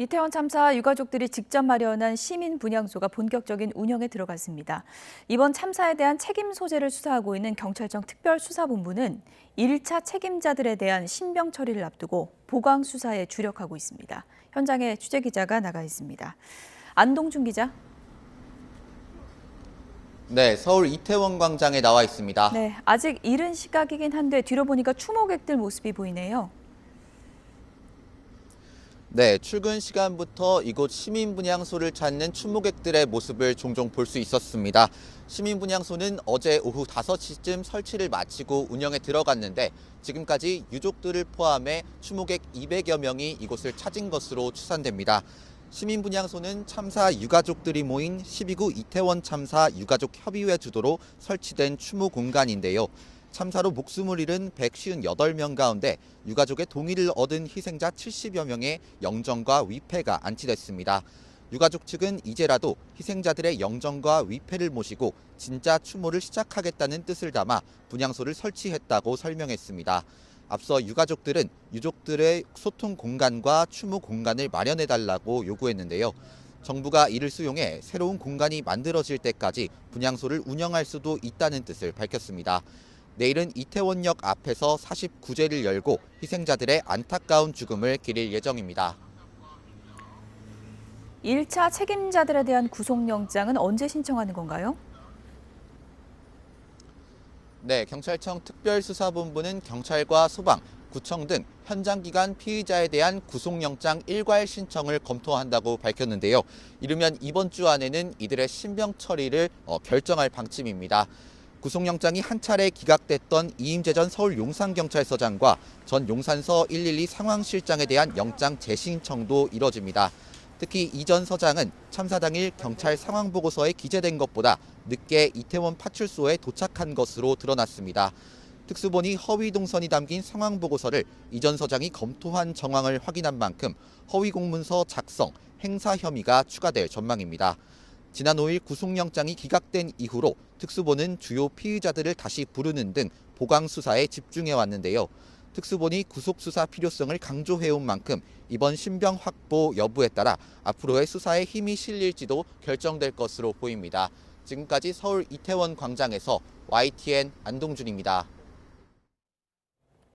이태원 참사 유가족들이 직접 마련한 시민 분향소가 본격적인 운영에 들어갔습니다. 이번 참사에 대한 책임 소재를 수사하고 있는 경찰청 특별수사본부는 1차 책임자들에 대한 신병 처리를 앞두고 보강 수사에 주력하고 있습니다. 현장에 취재기자가 나가 있습니다. 안동준 기자. 네, 서울 이태원 광장에 나와 있습니다. 네, 아직 이른 시각이긴 한데 뒤로 보니까 추모객들 모습이 보이네요. 네, 출근 시간부터 이곳 시민분향소를 찾는 추모객들의 모습을 종종 볼 수 있었습니다. 시민분향소는 어제 오후 5시쯤 설치를 마치고 운영에 들어갔는데 지금까지 유족들을 포함해 추모객 200여 명이 이곳을 찾은 것으로 추산됩니다. 시민분향소는 참사 유가족들이 모인 12구 이태원 참사 유가족협의회 주도로 설치된 추모 공간인데요. 참사로 목숨을 잃은 158명 가운데 유가족의 동의를 얻은 희생자 70여 명의 영정과 위패가 안치됐습니다. 유가족 측은 이제라도 희생자들의 영정과 위패를 모시고 진짜 추모를 시작하겠다는 뜻을 담아 분향소를 설치했다고 설명했습니다. 앞서 유가족들은 유족들의 소통 공간과 추모 공간을 마련해달라고 요구했는데요. 정부가 이를 수용해 새로운 공간이 만들어질 때까지 분향소를 운영할 수도 있다는 뜻을 밝혔습니다. 내일은 이태원역 앞에서 49제를 열고 희생자들의 안타까운 죽음을 기릴 예정입니다. 1차 책임자들에 대한 구속영장은 언제 신청하는 건가요? 네, 경찰청 특별수사본부는 경찰과 소방, 구청 등 현장 기관 피의자에 대한 구속영장 일괄 신청을 검토한다고 밝혔는데요. 이르면 이번 주 안에는 이들의 신병 처리를 결정할 방침입니다. 구속영장이 한 차례 기각됐던 이임재 전 서울 용산경찰서장과 전 용산서 112 상황실장에 대한 영장 재신청도 이뤄집니다. 특히 이 전 서장은 참사 당일 경찰 상황보고서에 기재된 것보다 늦게 이태원 파출소에 도착한 것으로 드러났습니다. 특수본이 허위 동선이 담긴 상황보고서를 이 전 서장이 검토한 정황을 확인한 만큼 허위 공문서 작성, 행사 혐의가 추가될 전망입니다. 지난 5일 구속영장이 기각된 이후로 특수본은 주요 피의자들을 다시 부르는 등 보강 수사에 집중해 왔는데요. 특수본이 구속수사 필요성을 강조해온 만큼 이번 신병 확보 여부에 따라 앞으로의 수사에 힘이 실릴지도 결정될 것으로 보입니다. 지금까지 서울 이태원 광장에서 YTN 안동준입니다.